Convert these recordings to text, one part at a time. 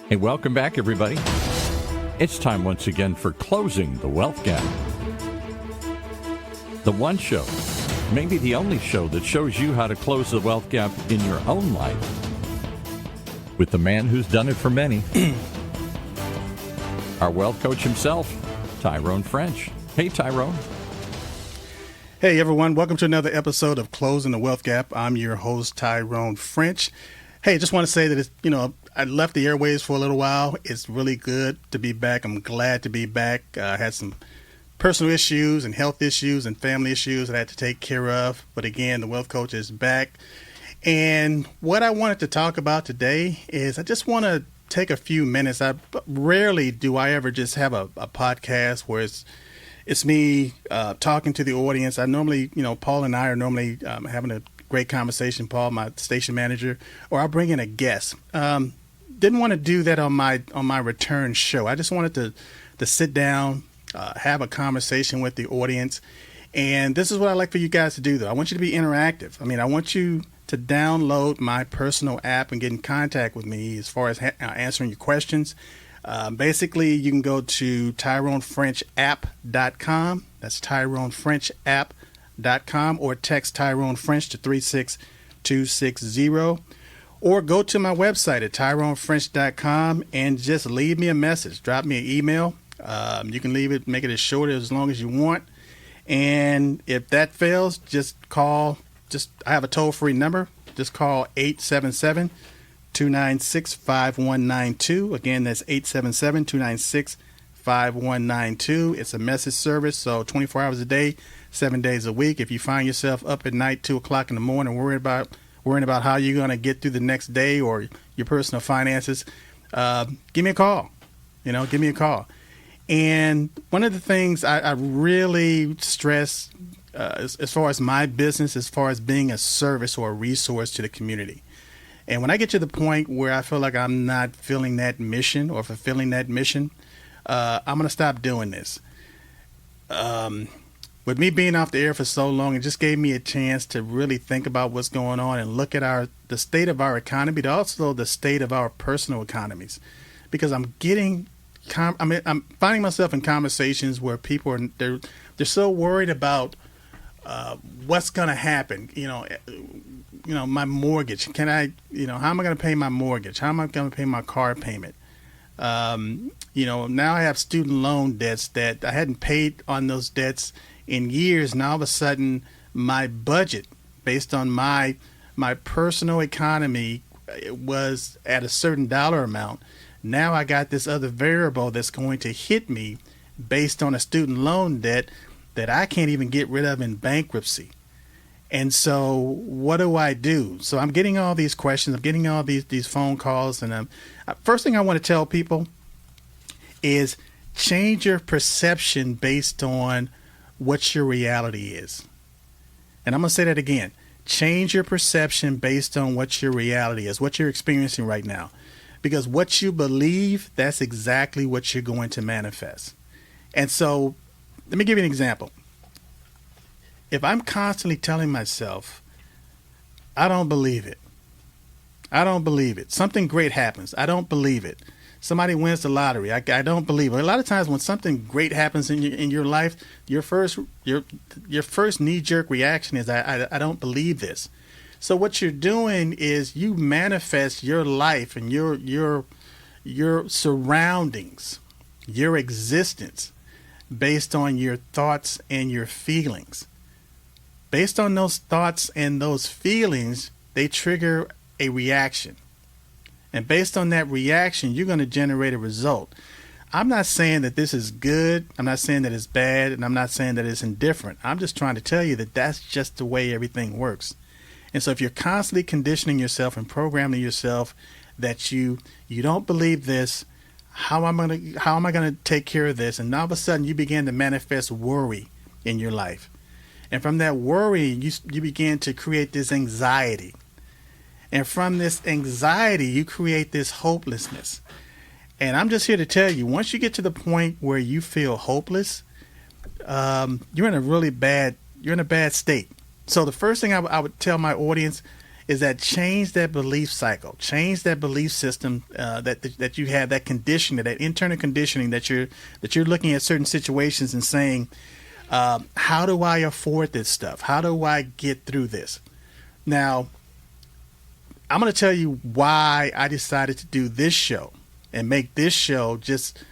Hey, welcome back, everybody. It's time once again for Closing the Wealth Gap. The one show, maybe the only show that shows you how to close the wealth gap in your own life with the man who's done it for many, our wealth coach himself, Tyrone French. Hey, Tyrone. Hey, everyone. Welcome to another episode of Closing the Wealth Gap. I'm your host, Tyrone French. Hey, just want to say that I left the airwaves for a little while. It's really good to be back. I'm glad to be back. I had some personal issues and health issues and family issues that I had to take care of. But again, the Wealth Coach is back. And what I wanted to talk about today is I just want to take a few minutes. Rarely do I ever just have a podcast where it's me talking to the audience. I normally, Paul and I are normally having a great conversation, Paul, my station manager, or I'll bring in a guest. Didn't want to do that on my return show. I just wanted to sit down, have a conversation with the audience. And this is what I like for you guys to do, though. I want you to be interactive. I want you to download my personal app and get in contact with me as far as answering your questions. Basically, you can go to TyroneFrenchApp.com. That's TyroneFrenchApp.com, or text Tyrone French to 36260, or go to my website at TyroneFrench.com and just leave me a message. Drop me an email. You can make it as short as long as you want. And if that fails, just call. I have a toll-free number. Just call 877-296-5192. Again, that's 877-296-5192. It's a message service, so 24 hours a day, 7 days a week. If you find yourself up at night, 2 o'clock in the morning, worrying about how you're going to get through the next day or your personal finances, give me a call. Give me a call. And one of the things I really stress as far as my business, as far as being a service or a resource to the community. And when I get to the point where I feel like I'm not filling that mission or fulfilling that mission, I'm going to stop doing this. With me being off the air for so long, it just gave me a chance to really think about what's going on and look at the state of our economy, but also the state of our personal economies. Because I'm finding myself in conversations where people they're so worried about what's going to happen. My mortgage. How am I going to pay my mortgage? How am I going to pay my car payment? Now I have student loan debts that I hadn't paid on those debts in years. Now all of a sudden my budget based on my personal economy was at a certain dollar amount. Now I got this other variable that's going to hit me based on a student loan debt that I can't even get rid of in bankruptcy. And so what do? So I'm getting all these questions. I'm getting all these phone calls. And first thing I want to tell people is change your perception based on what your reality is. And I'm going to say that again. Change your perception based on what your reality is, what you're experiencing right now. Because what you believe, that's exactly what you're going to manifest. And so let me give you an example. If I'm constantly telling myself, I don't believe it. Something great happens. I don't believe it. Somebody wins the lottery. I don't believe it. A lot of times when something great happens in your life, your first knee-jerk reaction is, I don't believe this. So what you're doing is you manifest your life and your surroundings, your existence, based on your thoughts and your feelings. Based on those thoughts and those feelings, they trigger a reaction. And based on that reaction, you're going to generate a result. I'm not saying that this is good. I'm not saying that it's bad. And I'm not saying that it's indifferent. I'm just trying to tell you that that's just the way everything works. And so if you're constantly conditioning yourself and programming yourself that you don't believe this, how am I going to take care of this? And all of a sudden you begin to manifest worry in your life. And from that worry, you begin to create this anxiety. And from this anxiety, you create this hopelessness. And I'm just here to tell you, once you get to the point where you feel hopeless, you're in a bad state. So the first thing I would tell my audience is that change that belief cycle, change that belief system that you have, that conditioning, that internal conditioning that you're looking at certain situations and saying, how do I afford this stuff? How do I get through this? Now, I'm going to tell you why I decided to do this show and make this show just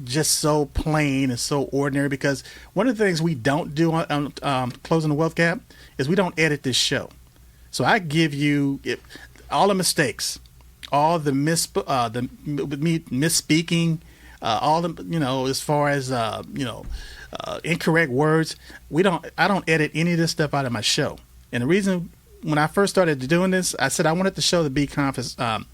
so plain and so ordinary, because one of the things we don't do on Closing the Wealth Gap is we don't edit this show. So I give you all the mistakes, all the misspeaking, all the, as far as, incorrect words. I don't edit any of this stuff out of my show. And the reason, when I first started doing this, I said I wanted the show to be conversational.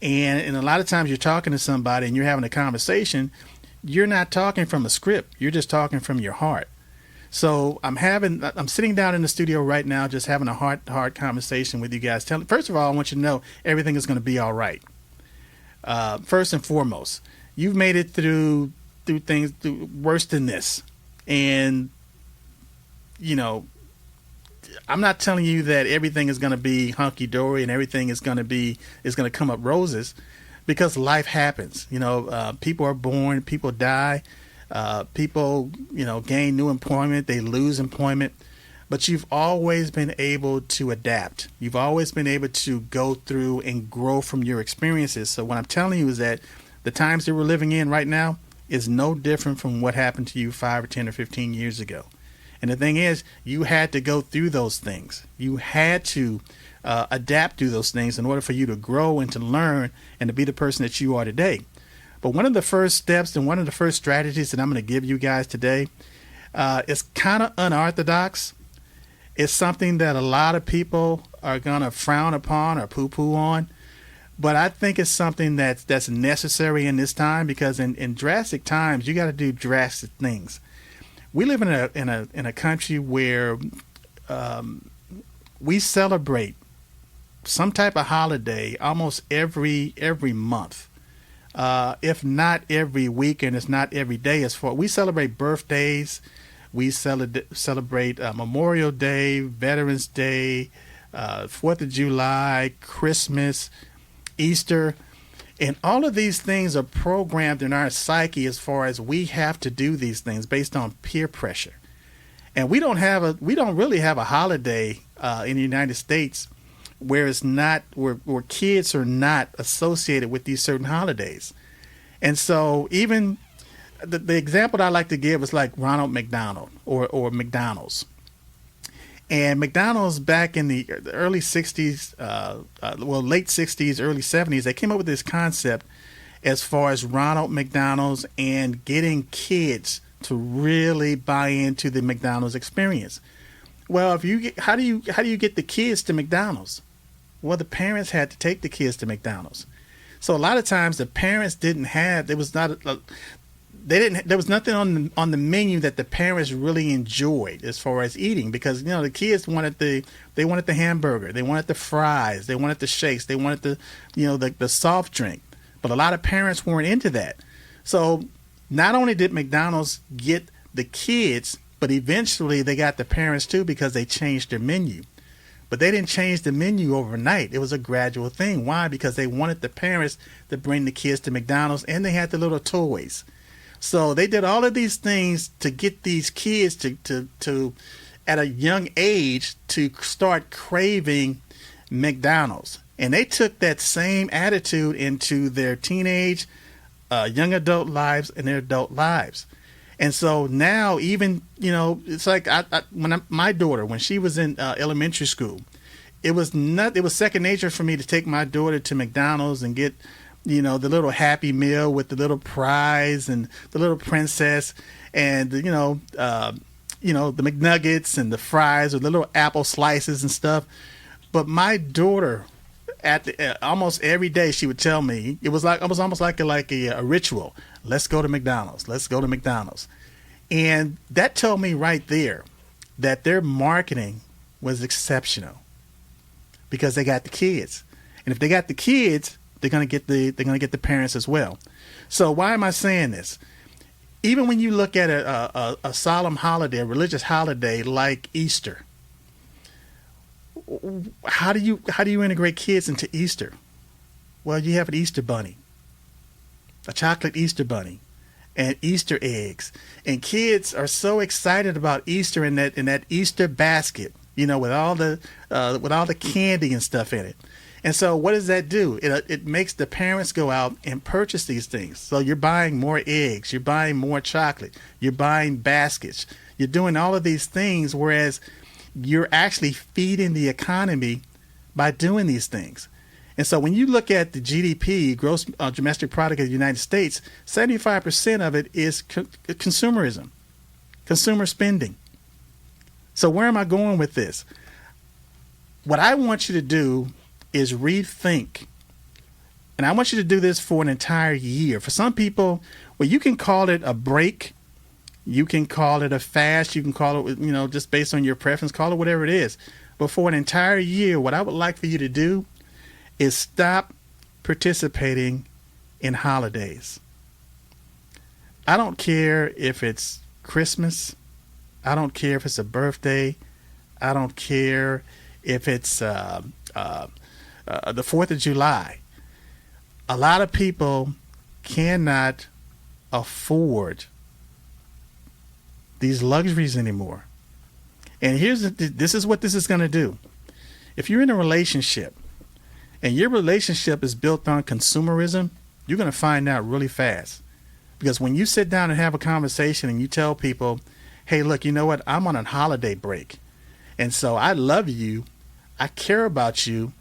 And a lot of times you're talking to somebody and you're having a conversation, you're not talking from a script. You're just talking from your heart. So I'm sitting down in the studio right now, just having a heart conversation with you guys. First of all, I want you to know everything is going to be all right. First and foremost, you've made it through things worse than this. And, I'm not telling you that everything is going to be hunky-dory and everything is going to come up roses, because life happens. People are born, people die, people, gain new employment, they lose employment, but you've always been able to adapt. You've always been able to go through and grow from your experiences. So what I'm telling you is that the times that we're living in right now is no different from what happened to you 5 or 10 or 15 years ago. And the thing is, you had to go through those things. You had to adapt to those things in order for you to grow and to learn and to be the person that you are today. But one of the first steps and one of the first strategies that I'm going to give you guys today is kind of unorthodox. It's something that a lot of people are going to frown upon or poo-poo on. But I think it's something that's necessary in this time, because in drastic times, you got to do drastic things. We live in a country where we celebrate some type of holiday almost every month, if not every week, and it's not every day. We celebrate birthdays, we celebrate Memorial Day, Veterans Day, 4th of July, Christmas, Easter. And all of these things are programmed in our psyche as far as we have to do these things based on peer pressure. And we don't really have a holiday in the United States where it's not where kids are not associated with these certain holidays. And so even the example that I like to give is like Ronald McDonald or McDonald's. And McDonald's back in the early 60s, late 60s, early 70s, they came up with this concept as far as Ronald McDonald's and getting kids to really buy into the McDonald's experience. Well, how do you get the kids to McDonald's? Well, the parents had to take the kids to McDonald's. So a lot of times the parents didn't have, there was nothing on the menu that the parents really enjoyed as far as eating, because the kids wanted the hamburger, they wanted the fries, they wanted the shakes, they wanted the soft drink. But a lot of parents weren't into that. So not only did McDonald's get the kids, but eventually they got the parents too, because they changed their menu. But they didn't change the menu overnight. It was a gradual thing. Why? Because they wanted the parents to bring the kids to McDonald's, and they had the little toys. So they did all of these things to get these kids to at a young age to start craving McDonald's. And they took that same attitude into their teenage, young adult lives and their adult lives. And so now even, it's like my daughter, when she was in elementary school, it was second nature for me to take my daughter to McDonald's and get the little Happy Meal with the little prize and the little princess and the McNuggets and the fries or the little apple slices and stuff. But my daughter, almost every day, she would tell me, it was almost like a ritual. Let's go to McDonald's. Let's go to McDonald's. And that told me right there that their marketing was exceptional, because they got the kids. And if they got the kids, they're going to get the parents as well. So why am I saying this? Even when you look at a solemn holiday, a religious holiday like Easter, how do you integrate kids into Easter? Well, you have an Easter bunny, a chocolate Easter bunny, and Easter eggs. And kids are so excited about Easter in that Easter basket, with all the candy and stuff in it. And so what does that do? It makes the parents go out and purchase these things. So you're buying more eggs, you're buying more chocolate, you're buying baskets, you're doing all of these things, whereas you're actually feeding the economy by doing these things. And so when you look at the GDP, gross domestic product of the United States, 75% of it is consumerism, consumer spending. So where am I going with this? What I want you to do is rethink. And I want you to do this for an entire year. For some people, well, you can call it a break. You can call it a fast. You can call it, just based on your preference, call it whatever it is. But for an entire year, what I would like for you to do is stop participating in holidays. I don't care if it's Christmas. I don't care if it's a birthday. I don't care if it's the 4th of July. A lot of people cannot afford these luxuries anymore. And this is what this is going to do. If you're in a relationship and your relationship is built on consumerism, you're going to find out really fast. Because when you sit down and have a conversation and you tell people, hey, look, you know what? I'm on a holiday break. And so I love you. I care about you.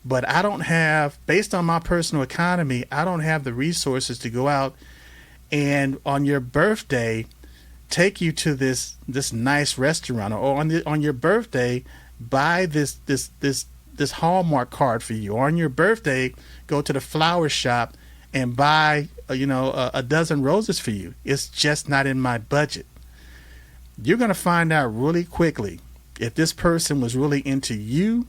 But I don't have, based on my personal economy, I don't have the resources to go out and on your birthday take you to this nice restaurant, or on your birthday buy this Hallmark card for you, or on your birthday go to the flower shop and buy a dozen roses for you. It's just not in my budget. You're going to find out really quickly if this person was really into you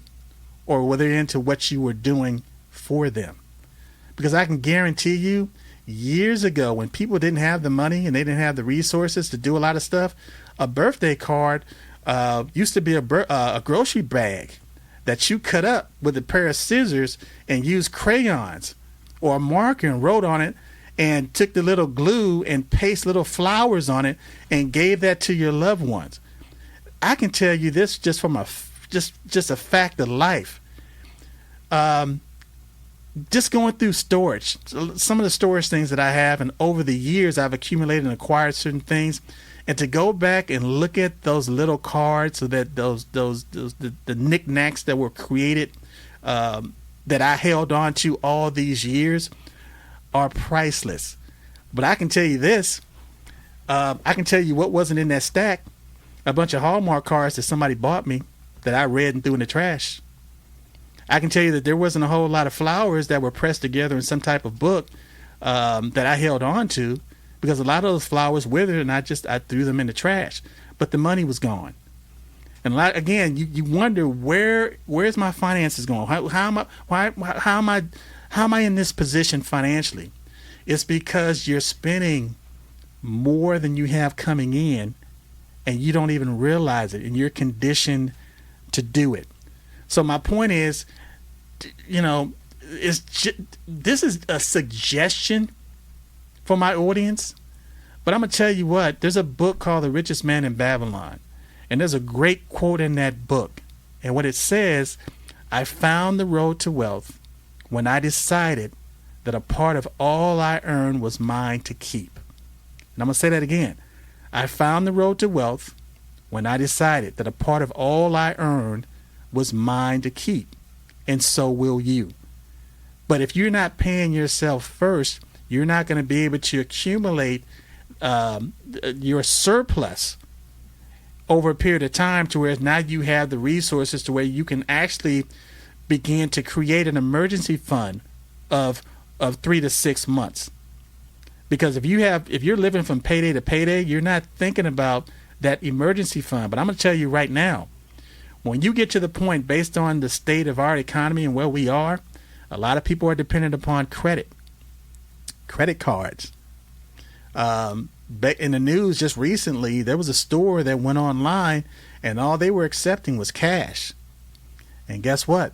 or whether they're into what you were doing for them. Because I can guarantee you, years ago, when people didn't have the money and they didn't have the resources to do a lot of stuff, a birthday card used to be a grocery bag that you cut up with a pair of scissors and used crayons or a marker and wrote on it and took the little glue and paste little flowers on it and gave that to your loved ones. I can tell you this just from just a fact of life. Just going through storage, some of the storage things that I have, and over the years I've accumulated and acquired certain things, and to go back and look at those little cards, so that the knickknacks that were created that I held on to all these years are priceless. But I can tell you this, I can tell you what wasn't in that stack: a bunch of Hallmark cards that somebody bought me that I read and threw in the trash. I can tell you that there wasn't a whole lot of flowers that were pressed together in some type of book that I held on to, because a lot of those flowers withered and I threw them in the trash. But the money was gone. And again, you wonder where's my finances going? How am I in this position financially? It's because you're spending more than you have coming in, and you don't even realize it, and you're conditioned to do it. So my point is, this is a suggestion for my audience, but I'm going to tell you what, there's a book called The Richest Man in Babylon, and there's a great quote in that book. And what it says, I found the road to wealth when I decided that a part of all I earned was mine to keep. And I'm going to say that again. I found the road to wealth when I decided that a part of all I earned was mine to keep, and so will you. But if you're not paying yourself first, you're not going to be able to accumulate your surplus over a period of time to where now you have the resources to where you can actually begin to create an emergency fund of 3 to 6 months. Because if you're living from payday to payday, you're not thinking about that emergency fund. But I'm going to tell you right now, when you get to the point, based on the state of our economy and where we are, a lot of people are dependent upon credit cards. In the news just recently, there was a store that went online and all they were accepting was cash. And guess what?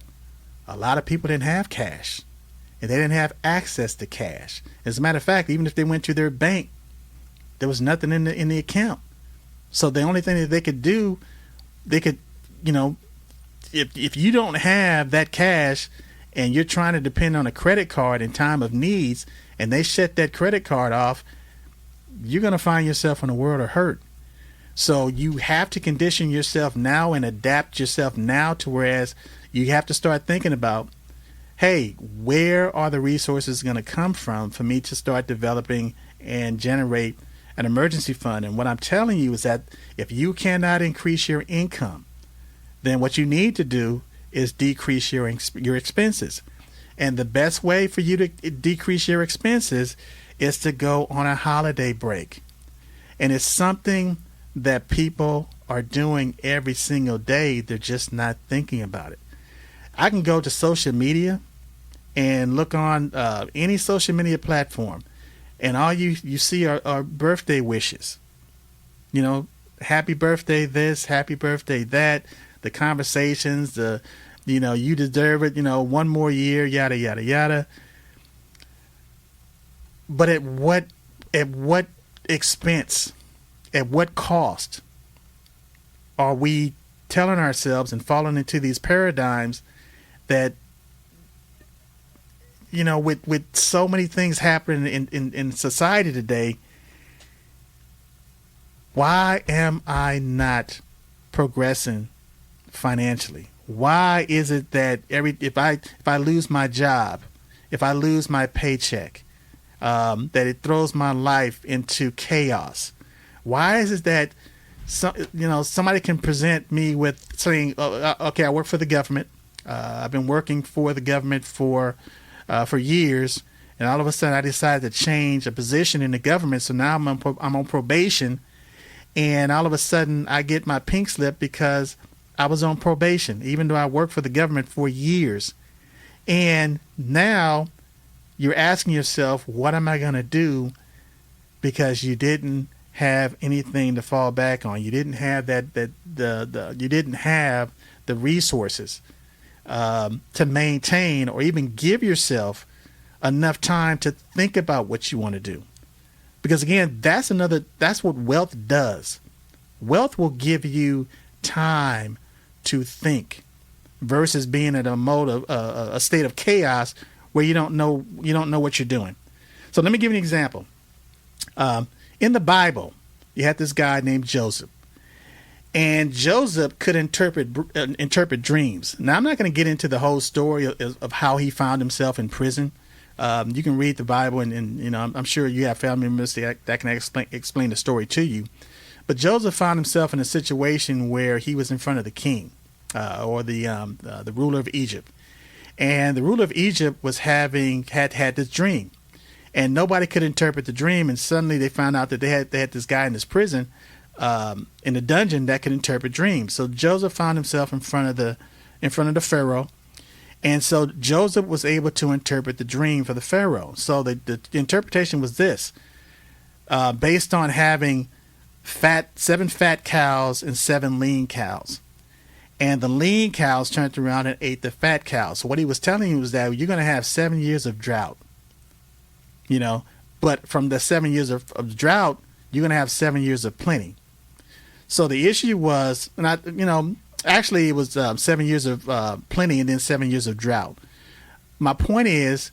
A lot of people didn't have cash, and they didn't have access to cash. As a matter of fact, even if they went to their bank, there was nothing in the account. So the only thing that they could do, they could, if you don't have that cash and you're trying to depend on a credit card in time of needs, and they shut that credit card off, you're going to find yourself in a world of hurt. So you have to condition yourself now and adapt yourself now to whereas you have to start thinking about, hey, where are the resources going to come from for me to start developing and generate an emergency fund? And what I'm telling you is that if you cannot increase your income, then what you need to do is decrease your expenses. And the best way for you to decrease your expenses is to go on a holiday break. And it's something that people are doing every single day. They're just not thinking about it. I can go to social media and look on any social media platform, and all you see are birthday wishes. Happy birthday this, happy birthday that, the conversations, you deserve it, one more year, yada, yada, yada. But at what expense, at what cost are we telling ourselves and falling into these paradigms that, with so many things happening in society today, why am I not progressing financially? Why is it that if I lose my job, if I lose my paycheck, that it throws my life into chaos? Why is it that somebody can present me with saying, okay, I work for the government. I've been working for the government for years, and all of a sudden I decided to change a position in the government. So now I'm on probation, and all of a sudden I get my pink slip because I was on probation, even though I worked for the government for years. And now you're asking yourself, what am I going to do? Because you didn't have anything to fall back on. You didn't have you didn't have the resources to maintain or even give yourself enough time to think about what you want to do. Because again, that's what wealth does. Wealth will give you time to think versus being in a state of chaos where you don't know what you're doing. So let me give you an example. In the Bible, you had this guy named Joseph, and Joseph could interpret dreams. Now, I'm not going to get into the whole story of how he found himself in prison. You can read the Bible, and I'm sure you have family members that can explain the story to you. But Joseph found himself in a situation where he was in front of the king, or the ruler of Egypt, and the ruler of Egypt was had this dream. And nobody could interpret the dream, and suddenly they found out that they had this guy in this prison, in the dungeon, that could interpret dreams. So Joseph found himself in front of the Pharaoh, and so Joseph was able to interpret the dream for the Pharaoh. So the interpretation was this: based on having 7 fat cows and 7 lean cows, and the lean cows turned around and ate the fat cows. So what he was telling you was that you're going to have 7 years of drought. But from the 7 years of drought, you're going to have 7 years of plenty. So the issue was actually it was 7 years of plenty and then 7 years of drought. My point is,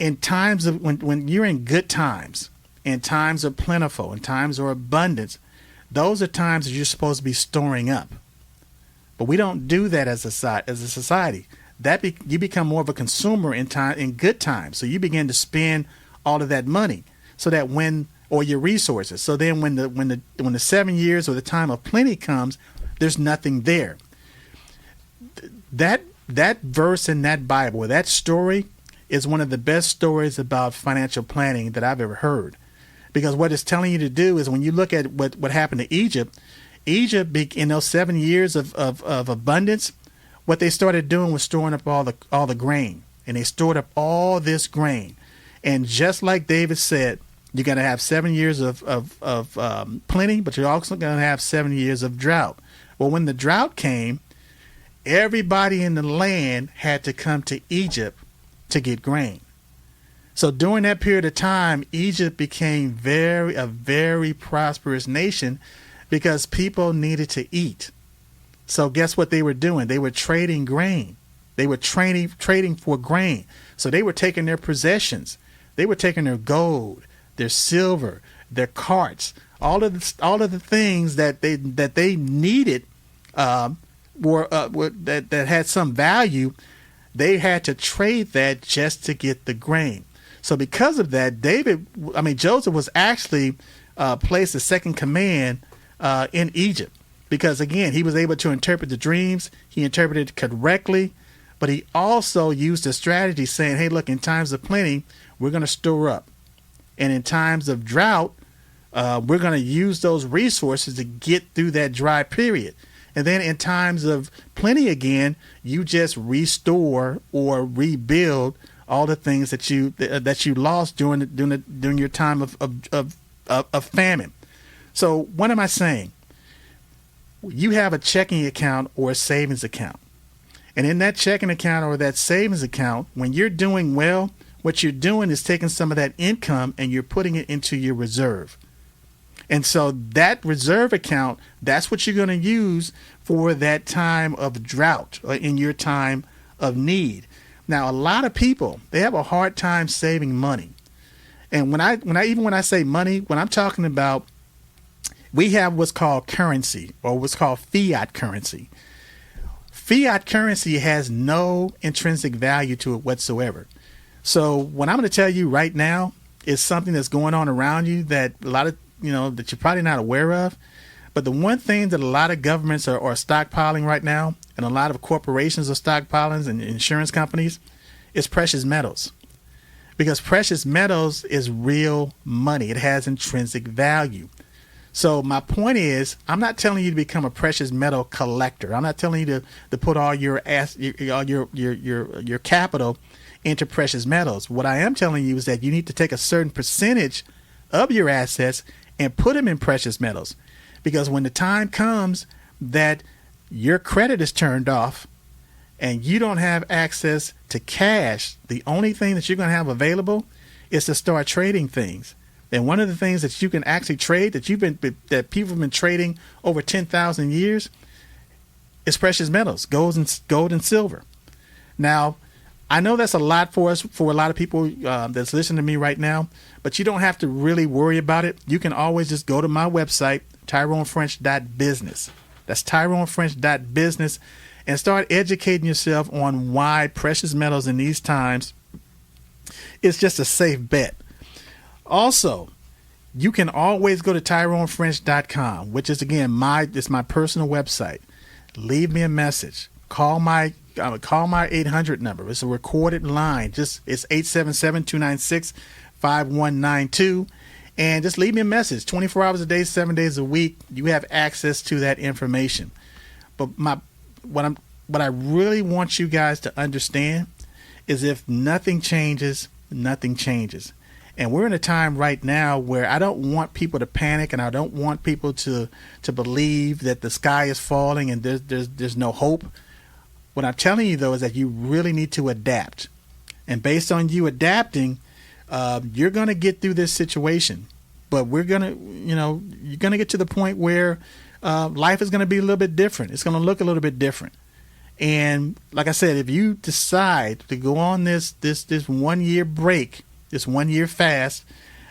in times of when you're in good times, and times are plentiful, and times are abundance, those are times that you're supposed to be storing up. But we don't do that as a society. You become more of a consumer in good times. So you begin to spend all of that money, so that or your resources. So then when the 7 years or the time of plenty comes, there's nothing there. That verse in that Bible, or that story, is one of the best stories about financial planning that I've ever heard. Because what it's telling you to do is, when you look at what happened to Egypt, in those 7 years of abundance, what they started doing was storing up all the grain, and they stored up all this grain. And just like David said, you're going to have 7 years of plenty, but you're also going to have 7 years of drought. Well, when the drought came, everybody in the land had to come to Egypt to get grain. So during that period of time, Egypt became a very prosperous nation because people needed to eat. So guess what they were doing? They were trading grain. They were trading for grain. So they were taking their possessions. They were taking their gold, their silver, their carts, all of the things that they needed that had some value. They had to trade that just to get the grain. So because of that, Joseph was actually placed as second command in Egypt because, again, he was able to interpret the dreams. He interpreted it correctly, but he also used a strategy saying, hey, look, in times of plenty, we're going to store up. And in times of drought, we're going to use those resources to get through that dry period. And then in times of plenty again, you just restore or rebuild all the things that you lost during your time of famine. So what am I saying? You have a checking account or a savings account. And in that checking account or that savings account, when you're doing well, what you're doing is taking some of that income and you're putting it into your reserve. And so that reserve account, that's what you're going to use for that time of drought or in your time of need. Now, a lot of people, they have a hard time saving money. And when I say money, when I'm talking about, we have what's called currency or what's called fiat currency. Fiat currency has no intrinsic value to it whatsoever. So what I'm going to tell you right now is something that's going on around you that a lot of, that you're probably not aware of. But the one thing that a lot of governments are stockpiling right now, and a lot of corporations are stockpiling and insurance companies, is precious metals. Because precious metals is real money. It has intrinsic value. So my point is, I'm not telling you to become a precious metal collector. I'm not telling you to put all your capital into precious metals. What I am telling you is that you need to take a certain percentage of your assets and put them in precious metals. Because when the time comes that your credit is turned off and you don't have access to cash, the only thing that you're going to have available is to start trading things. And one of the things that you can actually trade that people have been trading over 10,000 years is precious metals, gold and silver. Now, I know that's a lot for a lot of people that's listening to me right now, but you don't have to really worry about it. You can always just go to my website, tyronefrench.business. That's tyronefrench.business, and start educating yourself on why precious metals in these times is just a safe bet. Also, you can always go to tyronefrench.com, which is, again, my personal website. Leave me a message. Call my 800 number. It's a recorded line. It's 877-296-5192. And just leave me a message. 24 hours a day, 7 days a week. You have access to that information. But what I really want you guys to understand is if nothing changes, nothing changes. And we're in a time right now where I don't want people to panic, and I don't want people to believe that the sky is falling and there's no hope. What I'm telling you, though, is that you really need to adapt. And based on you adapting, you're going to get through this situation. But you're going to get to the point where life is going to be a little bit different. It's going to look a little bit different. And like I said, if you decide to go on this 1 year break, this 1 year fast,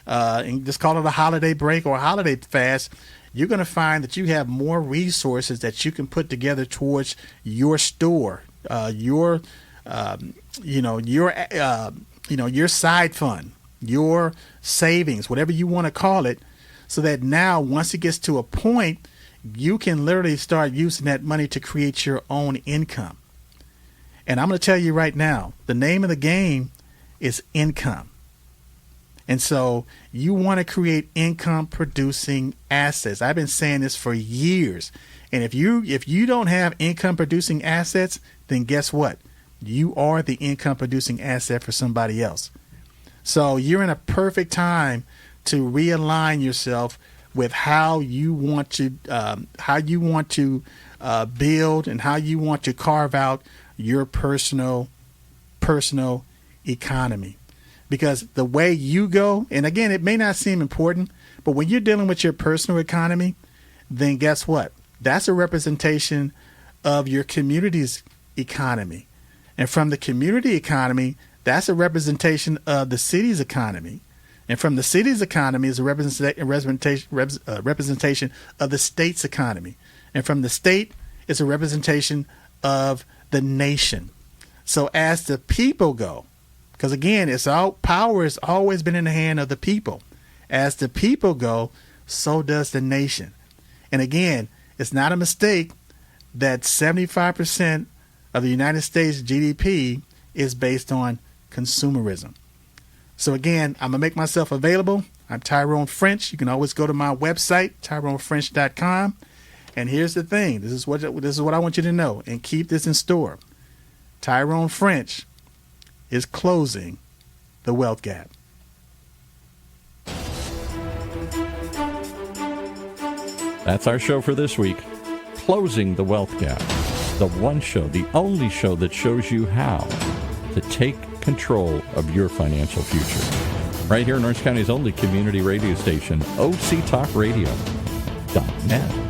and just call it a holiday break or a holiday fast, you're going to find that you have more resources that you can put together towards your store, your side fund, your savings, whatever you want to call it, so that now once it gets to a point, you can literally start using that money to create your own income. And I'm going to tell you right now, the name of the game is income. And so you want to create income producing assets. I've been saying this for years. And if you don't have income producing assets, then guess what? You are the income producing asset for somebody else. So you're in a perfect time to realign yourself with how you want to build and how you want to carve out your personal economy. Because the way you go, and again, it may not seem important, but when you're dealing with your personal economy, then guess what? That's a representation of your community's economy. And from the community economy, that's a representation of the city's economy. And from the city's economy is a representation of the state's economy. And from the state is a representation of the nation. So as the people go, because again, power has always been in the hand of the people. As the people go, so does the nation. And again, it's not a mistake that 75% of the United States GDP is based on consumerism. So again, I'm going to make myself available. I'm Tyrone French. You can always go to my website, tyronefrench.com. And here's the thing. This is what I want you to know, and keep this in store. Tyrone French is closing the wealth gap. That's our show for this week. Closing the Wealth Gap. The one show, the only show that shows you how to take control of your financial future. Right here in Orange County's only community radio station, OCTalkRadio.net.